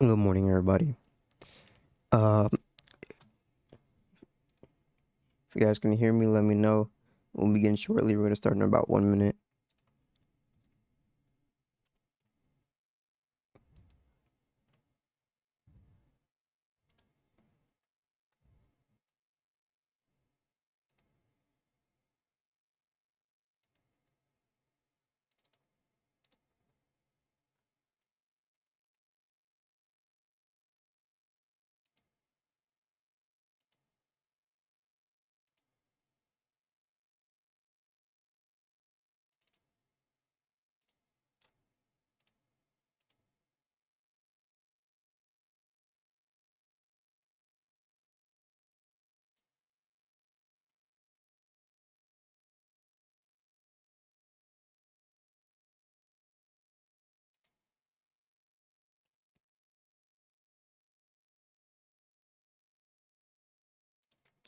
Good morning, everybody. If you guys can hear me, let me know. We'll begin shortly. We're going to start in about 1 minute.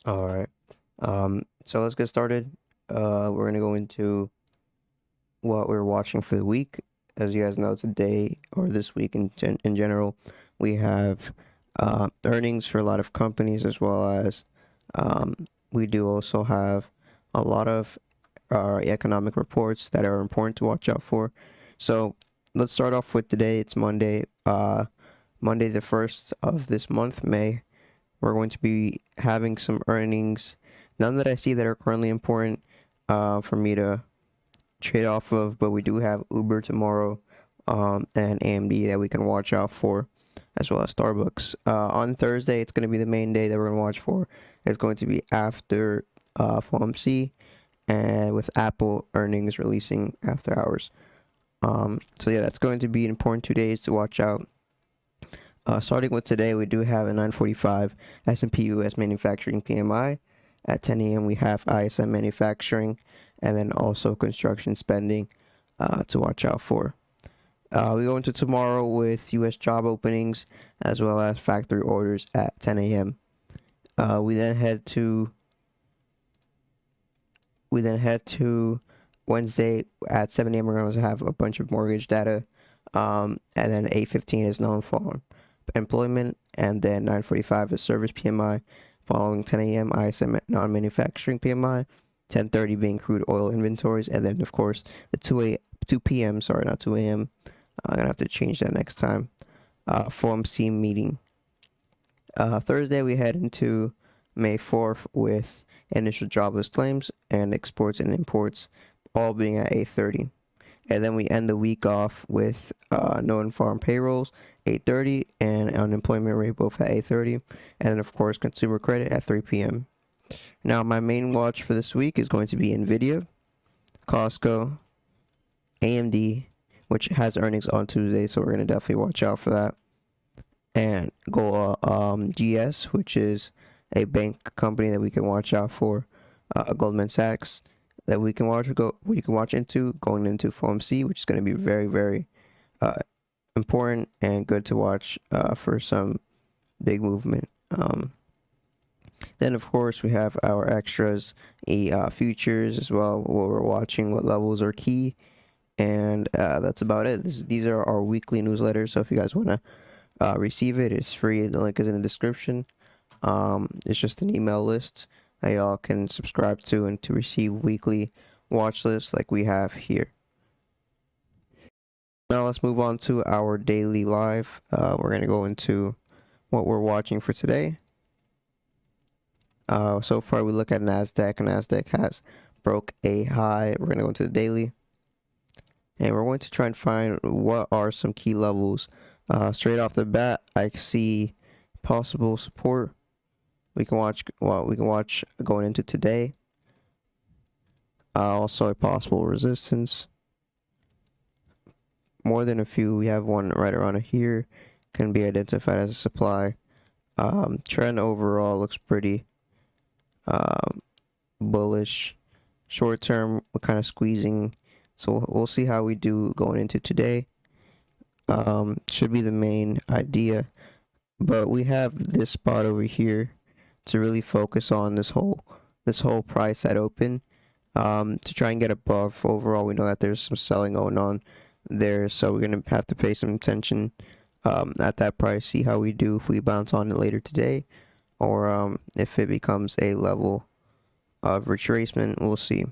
All right. So let's get started. We're going to go into what we're watching for the week. As you guys know, today or this week in general, we have earnings for a lot of companies, as well as um, we do also have a lot of economic reports that are important to watch out for. So let's start off with today. It's Monday, Monday the 1st of this month, May. We're going to be having some earnings, none that I see that are currently important for me to trade off of, but we do have Uber tomorrow and AMD that we can watch out for, as well as Starbucks. On Thursday, it's going to be the main day that we're going to watch for. It's going to be after FOMC and with Apple earnings releasing after hours. So yeah, that's going to be important 2 days to watch out. Starting with today, we do have a 9:45 S&P US manufacturing PMI. At 10 a.m., we have ISM manufacturing, and then also construction spending to watch out for. We go into tomorrow with U.S. job openings as well as factory orders at 10 a.m. We then head to Wednesday at 7 a.m. We're going to have a bunch of mortgage data, and then 8:15 is non-farm employment, and then 9:45 is service PMI. Following 10 a.m. ISM non-manufacturing PMI, 10:30 being crude oil inventories, and then of course the 2 p.m. Sorry, not 2 a.m. I'm gonna have to change that next time. FOMC meeting. Thursday we head into May 4th with initial jobless claims and exports and imports all being at 8:30. And then we end the week off with non-farm payrolls 8:30 and unemployment rate both at 8:30, and then of course consumer credit at 3 p.m. Now my main watch for this week is going to be Nvidia, Costco, AMD, which has earnings on Tuesday, so we're going to definitely watch out for that, and GS, which is a bank company that we can watch out for, Goldman Sachs, that we can watch into going into FOMC, which is going to be very, very important and good to watch for some big movement. Then of course we have our extras, futures as well. What we're watching, what levels are key, and that's about it. These are our weekly newsletters. So if you guys want to receive it, it's free. The link is in the description. It's just an email list that y'all can subscribe to and to receive weekly watch lists like we have here. Now let's move on to our daily live. We're going to go into what we're watching for today. So far we look at NASDAQ. NASDAQ has broke a high. We're going to go into the daily, and we're going to try and find what are some key levels. Straight off the bat, I see possible support. We can watch going into today. Also a possible resistance. More than a few. We have one right around here. Can be identified as a supply. Trend overall looks pretty bullish. Short term, we're kind of squeezing. So we'll see how we do going into today. Should be the main idea. But we have this spot over here to really focus on this whole price at open, to try and get above. Overall, we know that there's some selling going on there, so we're gonna have to pay some attention at that price, see how we do if we bounce on it later today, or if it becomes a level of retracement. We'll see.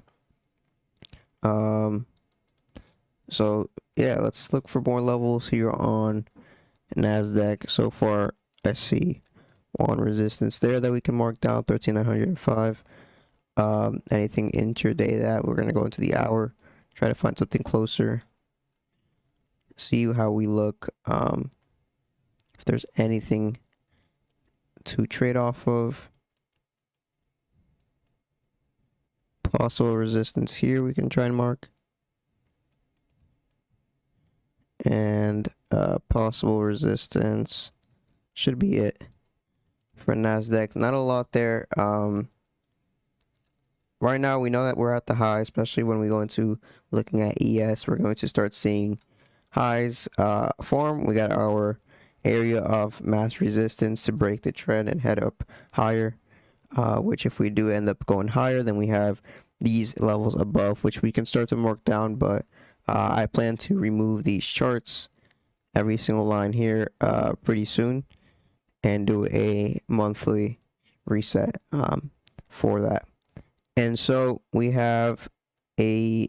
So yeah, let's look for more levels here on NASDAQ. So far, I see one resistance there that we can mark down, 13,905. Anything intraday that we're gonna go into the hour, try to find something closer, see how we look. If there's anything to trade off of, possible resistance here we can try and mark, and possible resistance should be it for NASDAQ. Not a lot there. Right now we know that we're at the high, especially when we go into looking at ES. We're going to start seeing highs form. We got our area of mass resistance to break the trend and head up higher, which if we do end up going higher, then we have these levels above, which we can start to mark down. But I plan to remove these charts, every single line here, pretty soon, and do a monthly reset for that. And so we have a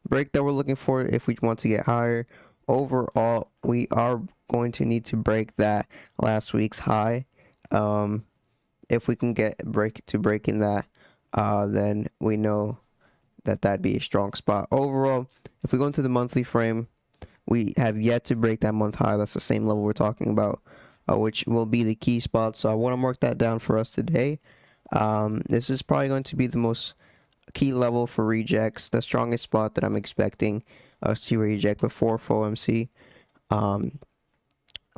break that we're looking for if we want to get higher. Overall, we are going to need to break that last week's high. If we can get breaking that, then we know that that'd be a strong spot. Overall, if we go into the monthly frame, we have yet to break that month high. That's the same level we're talking about, which will be the key spot. So I want to mark that down for us today. This is probably going to be the most key level for rejects, the strongest spot that I'm expecting us to reject before FOMC.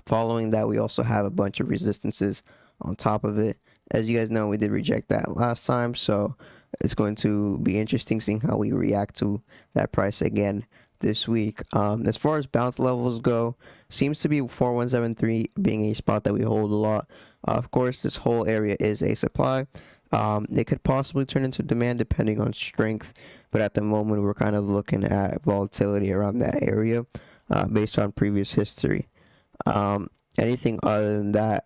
Following that, we also have a bunch of resistances on top of it. As you guys know, we did reject that last time, so it's going to be interesting seeing how we react to that price again this week. As far as bounce levels go, seems to be 4173 being a spot that we hold a lot. Of course, this whole area is a supply. It could possibly turn into demand depending on strength, but at the moment we're kind of looking at volatility around that area based on previous history. Anything other than that,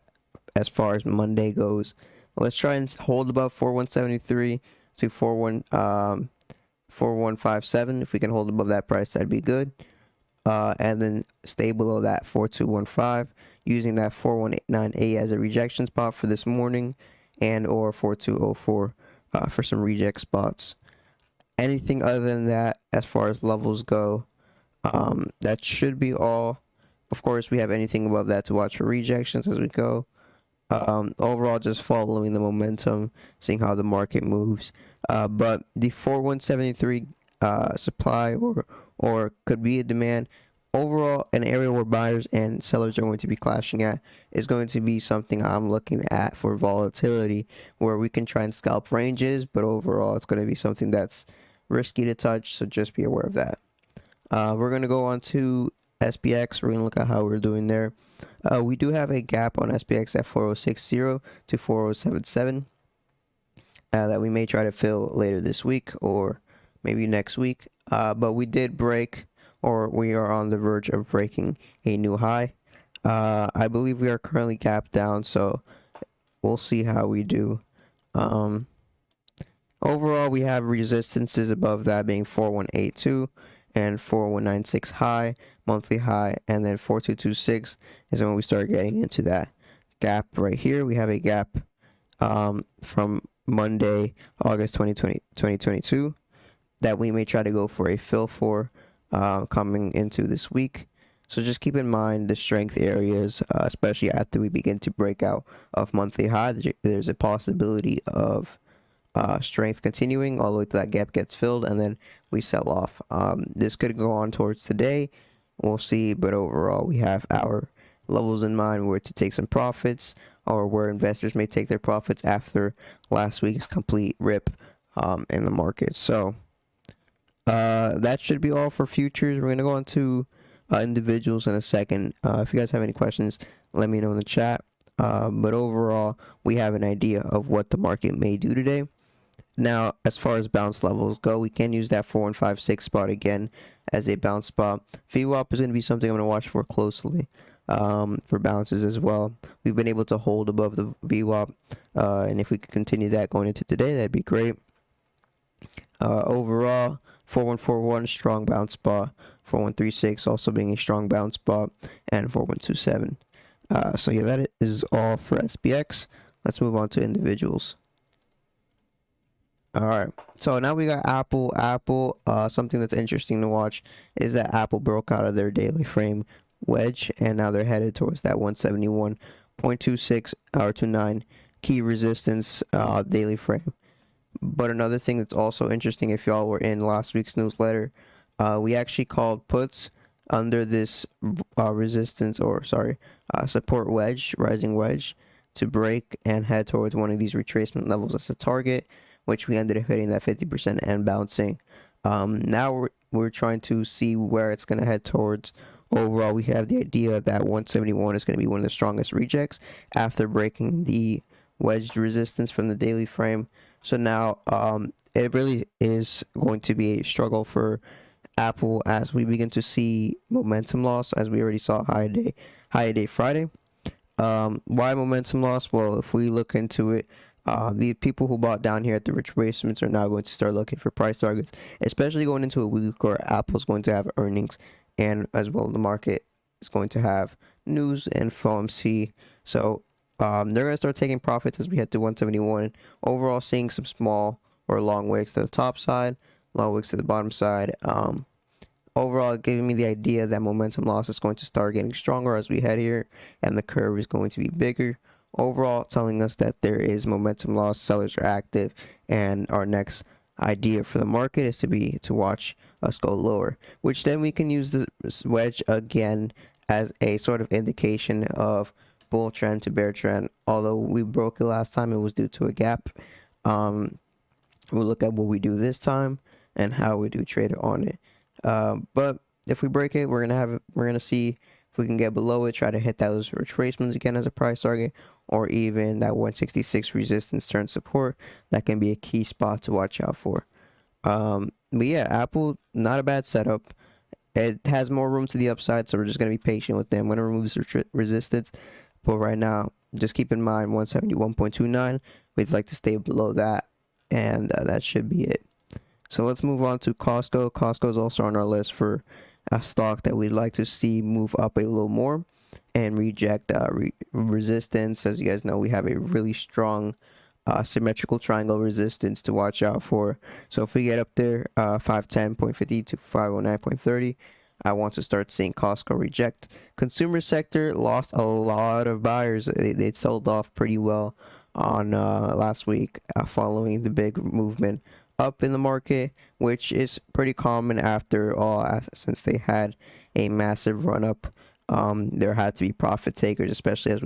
as far as Monday goes, let's try and hold above 4173 to 4157. If we can hold above that price, that'd be good. And then stay below that 4215, using that 4198 as a rejection spot for this morning, and or 4204 for some reject spots. Anything other than that, as far as levels go, that should be all. Of course, we have anything above that to watch for rejections as we go. Overall, just following the momentum, seeing how the market moves. But the 4173 supply or could be a demand. Overall, an area where buyers and sellers are going to be clashing at is going to be something I'm looking at for volatility, where we can try and scalp ranges, but overall it's going to be something that's risky to touch, so just be aware of that. We're going to go on to SPX. We're going to look at how we're doing there. We do have a gap on SPX at 4060 to 4077 that we may try to fill later this week or maybe next week. But we did break, or we are on the verge of breaking a new high. I believe we are currently gapped down, so we'll see how we do. Overall, we have resistances above that being 4182 and 4196 high, monthly high, and then 4226 is when we start getting into that gap right here. We have a gap from Monday, August 2022 that we may try to go for a fill for coming into this week. So just keep in mind the strength areas, especially after we begin to break out of monthly high. There's a possibility of strength continuing all the way to that gap gets filled, and then we sell off. This could go on towards today. We'll see, but overall we have our levels in mind where to take some profits, or where investors may take their profits after last week's complete rip in the market. So that should be all for futures. We're going to go on to individuals in a second. If you guys have any questions, let me know in the chat. But overall, we have an idea of what the market may do today. Now, as far as bounce levels go, we can use that 4156 spot again as a bounce spot. VWAP is going to be something I'm going to watch for closely. for bounces as well. We've been able to hold above the VWAP, and if we could continue that going into today, that'd be great. Overall, 4141 strong bounce spot, 4136 also being a strong bounce spot, and 4127. So yeah, that is all for SPX. Let's move on to individuals. All right, so now we got Apple. Something that's interesting to watch is that Apple broke out of their daily frame wedge, and now they're headed towards that 171.26 or 29 key resistance daily frame. But another thing that's also interesting, if y'all were in last week's newsletter, we actually called puts under this support wedge, rising wedge, to break and head towards one of these retracement levels as a target, which we ended up hitting that 50% and bouncing. Now we're trying to see where it's going to head towards. Overall, we have the idea that 171 is going to be one of the strongest rejects after breaking the wedged resistance from the daily frame. So now it really is going to be a struggle for Apple as we begin to see momentum loss, as we already saw high day Friday. Why momentum loss? Well, if we look into it, the people who bought down here at the retracements are now going to start looking for price targets, especially going into a week where Apple's going to have earnings, and as well the market is going to have news and FOMC. So they're going to start taking profits as we head to 171. Overall, seeing some small or long wicks to the top side, long wicks to the bottom side. Overall, giving me the idea that momentum loss is going to start getting stronger as we head here, and the curve is going to be bigger. Overall, telling us that there is momentum loss, sellers are active, and our next idea for the market is to watch us go lower, which then we can use the wedge again as a sort of indication of bull trend to bear trend. Although we broke it last time, it was due to a gap. We'll look at what we do this time and how we do trade on it. But if we break it, we're gonna see if we can get below it, try to hit those retracements again as a price target, or even that 166 resistance turn support. That can be a key spot to watch out for. But yeah, Apple, not a bad setup. It has more room to the upside, so we're just gonna be patient with them. I'm gonna remove this resistance, but right now, just keep in mind 171.29. We'd like to stay below that, and that should be it. So let's move on to Costco. Costco is also on our list for a stock that we'd like to see move up a little more and reject resistance. As you guys know, we have a really strong symmetrical triangle resistance to watch out for. So if we get up there, 510.50 to 509.30, I want to start seeing Costco reject. Consumer sector lost a lot of buyers. They sold off pretty well on last week following the big movement up in the market, which is pretty common after all, since they had a massive run up. There had to be profit takers, especially as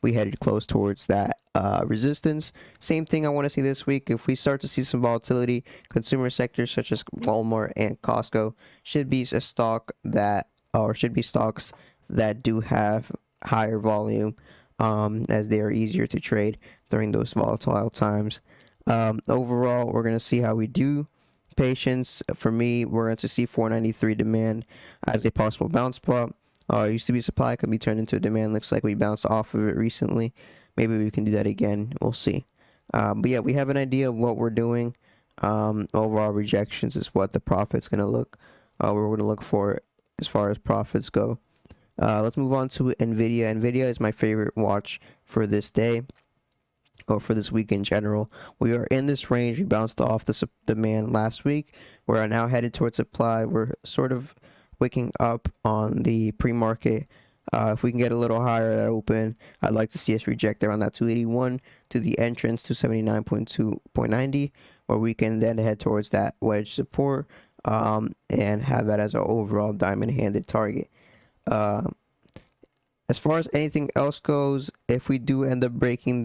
we headed close towards that resistance. Same thing I want to see this week. If we start to see some volatility, consumer sectors such as Walmart and Costco should be a stock that, or should be stocks that do have higher volume, as they are easier to trade during those volatile times. Overall, we're going to see how we do. Patience, for me, we're going to see 493 demand as a possible bounce spot. Used to be supply, could be turned into a demand. Looks like we bounced off of it recently. Maybe we can do that again. We'll see. But yeah, we have an idea of what we're doing. Overall rejections is what the profit's going to look. We're going to look for as far as profits go. Let's move on to NVIDIA. NVIDIA is my favorite watch for this day, or for this week in general. We are in this range. We bounced off the demand last week. We are now headed towards supply. We're sort of waking up on the pre-market. If we can get a little higher at open, I'd like to see us reject around that 281 to the entrance to 79.2.90, where we can then head towards that wedge support and have that as our overall diamond-handed target. As far as anything else goes, if we do end up breaking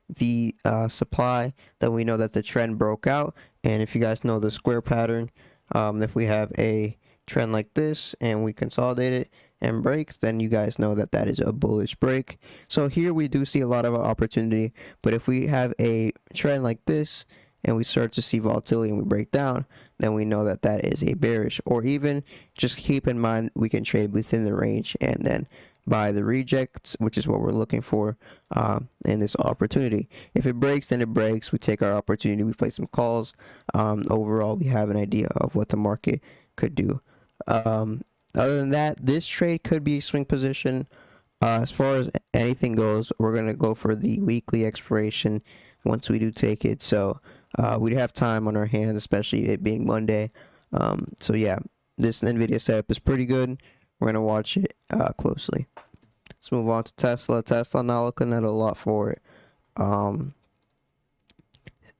the supply, then we know that the trend broke out. And if you guys know the square pattern, if we have a trend like this and we consolidate it and break, then you guys know that that is a bullish break. So here we do see a lot of opportunity, but if we have a trend like this and we start to see volatility and we break down, then we know that that is a bearish. Or even just keep in mind we can trade within the range and then buy the rejects, which is what we're looking for in this opportunity. If it breaks, then it breaks. We take our opportunity, we play some calls. Overall, we have an idea of what the market could do. Other than that, this trade could be a swing position. As far as anything goes, we're going to go for the weekly expiration once we do take it. So we have time on our hands, especially it being Monday. So yeah, this NVIDIA setup is pretty good. We're going to watch it closely. Let's move on to Tesla. Tesla, not looking at a lot for it.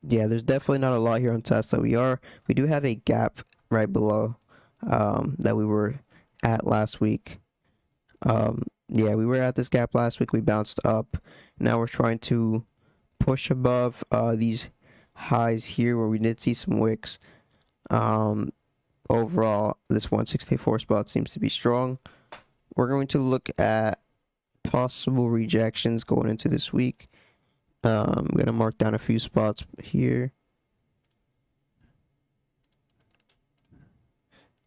Yeah, there's definitely not a lot here on Tesla. We do have a gap right below that we were at last week. Yeah, we were at this gap last week. We bounced up. Now we're trying to push above these highs here where we did see some wicks. Overall, this 164 spot seems to be strong. We're going to look at possible rejections going into this week. I'm going to mark down a few spots here.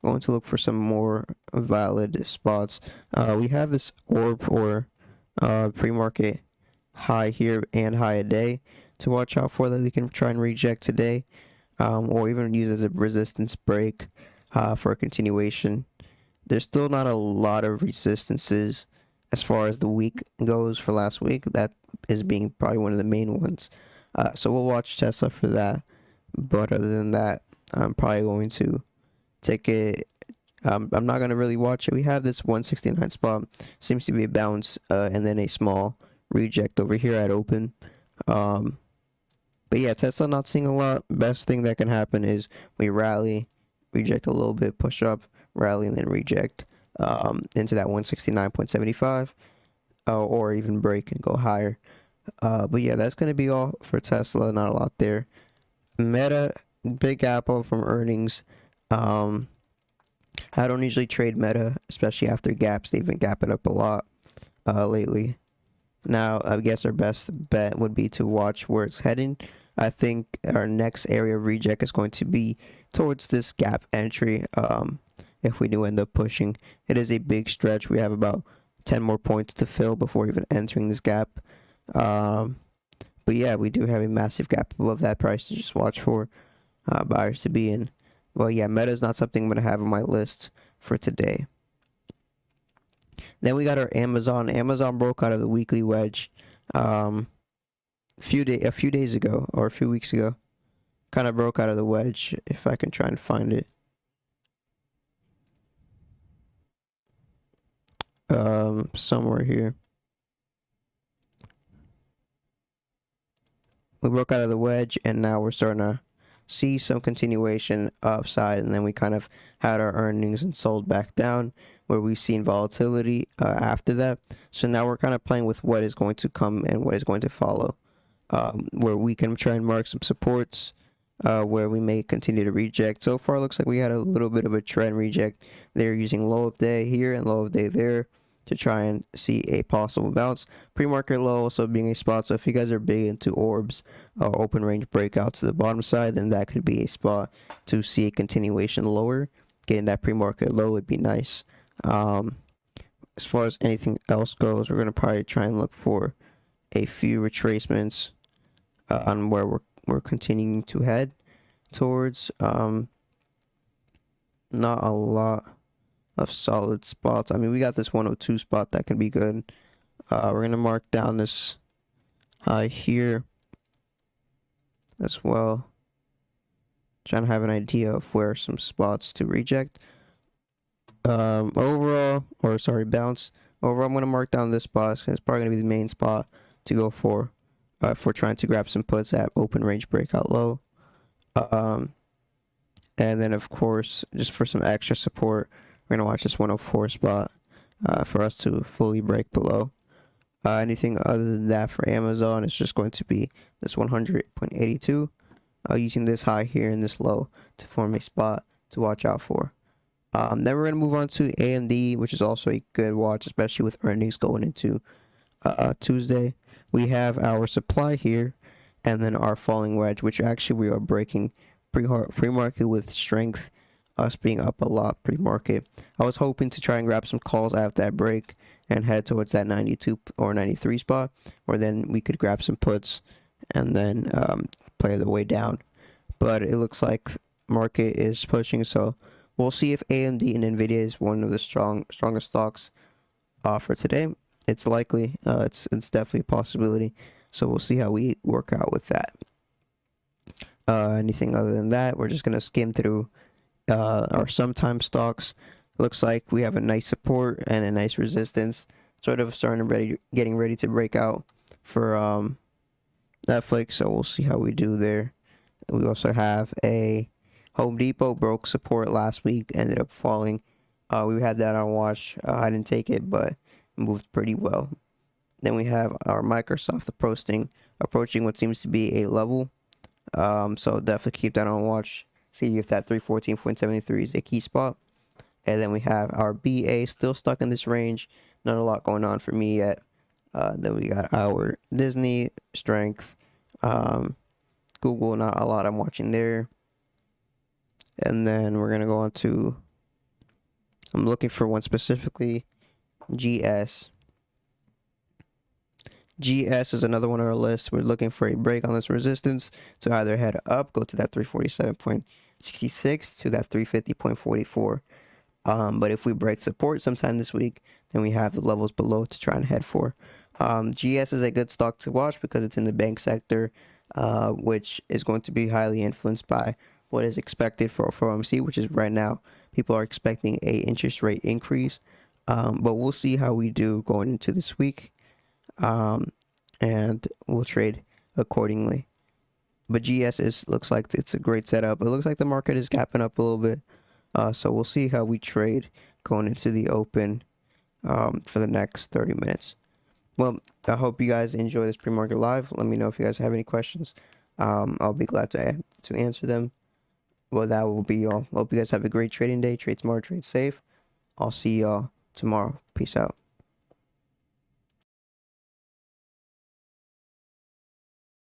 Going to look for some more valid spots. We have this orb or pre-market high here and high a day to watch out for that we can try and reject today, or even use as a resistance break for a continuation. There's still not a lot of resistances as far as the week goes for last week. That is being probably one of the main ones. So we'll watch Tesla for that. But other than that, I'm probably going to take it. I'm not going to really watch it. We have this 169 spot. Seems to be a bounce and then a small reject over here at open. But yeah, Tesla not seeing a lot. Best thing that can happen is we rally, reject a little bit, push up, rally, and then reject into that 169.75 or even break and go higher. But yeah, that's going to be all for Tesla. Not a lot there. Meta, big Apple from earnings. I don't usually trade Meta, especially after gaps. They've been gapping up a lot lately. Now, I guess our best bet would be to watch where it's heading. I think our next area of reject is going to be towards this gap entry. If we do end up pushing, it is a big stretch. We have about 10 more points to fill before even entering this gap. But yeah, we do have a massive gap above that price to just watch for buyers to be in. Well, yeah, Meta is not something I'm going to have on my list for today. Then we got our Amazon. Amazon broke out of the weekly wedge a few days ago or a few weeks ago. Kind of broke out of the wedge, if I can try and find it. Somewhere here. We broke out of the wedge, and now we're starting to see some continuation upside, and then we kind of had our earnings and sold back down, where we've seen volatility after that. So now we're kind of playing with what is going to come and what is going to follow, where we can try and mark some supports, where we may continue to reject. So far, it looks like we had a little bit of a trend reject. They're using low of day here and low of day there to try and see a possible bounce. Pre-market low also being a spot. So if you guys are big into orbs or open range breakouts to the bottom side, then that could be a spot to see a continuation lower. Getting that pre-market low would be nice. As far as anything else goes, we're going to probably try and look for a few retracements on where we're continuing to head towards. Not a lot of solid spots. I mean, we got this 102 spot that can be good. We're going to mark down this high here as well. Trying to have an idea of where some spots to reject. Bounce. Overall, I'm going to mark down this spot. It's probably going to be the main spot to go for if we're trying to grab some puts at open range breakout low. And then, of course, just for some extra support, we're going to watch this 104 spot for us to fully break below. Anything other than that for Amazon is just going to be this 100.82, using this high here and this low to form a spot to watch out for. Then we're going to move on to AMD, which is also a good watch, especially with earnings going into Tuesday. We have our supply here and then our falling wedge, which actually we are breaking pre-market with strength. us being up a lot pre-market. I was hoping to try and grab some calls after that break and head towards that 92 or 93 spot, where then we could grab some puts and then play the way down. But it looks like market is pushing, so we'll see if AMD and Nvidia is one of the strongest stocks for today. It's likely. It's definitely a possibility. So we'll see how we work out with that. Anything other than that, we're just gonna skim through our sometime stocks. Looks like we have a nice support and a nice resistance, sort of getting ready to break out for Netflix. So we'll see how we do there. We also have a Home Depot broke support last week, ended up falling. We had that on watch. I didn't take it, but it moved pretty well. Then we have our Microsoft approaching what seems to be a level. So definitely keep that on watch. See if that 314.73 is a key spot. And then we have our BA still stuck in this range. Not a lot going on for me yet. Then we got our Disney strength. Google, not a lot I'm watching there. And then we're going to go on to, I'm looking for one specifically, GS. GS is another one on our list. We're looking for a break on this resistance to either head up, go to that 347.66 to that 350.44. But if we break support sometime this week, then we have the levels below to try and head for. GS is a good stock to watch because it's in the bank sector, which is going to be highly influenced by what is expected for FOMC, which is right now people are expecting a interest rate increase. But we'll see how we do going into this week, and we'll trade accordingly. But GS looks like it's a great setup. It looks like the market is gapping up a little bit. So we'll see how we trade going into the open for the next 30 minutes. Well, I hope you guys enjoy this pre-market live. Let me know if you guys have any questions. I'll be glad to answer them. Well, that will be all. Hope you guys have a great trading day. Trade smart, trade safe. I'll see y'all tomorrow. Peace out.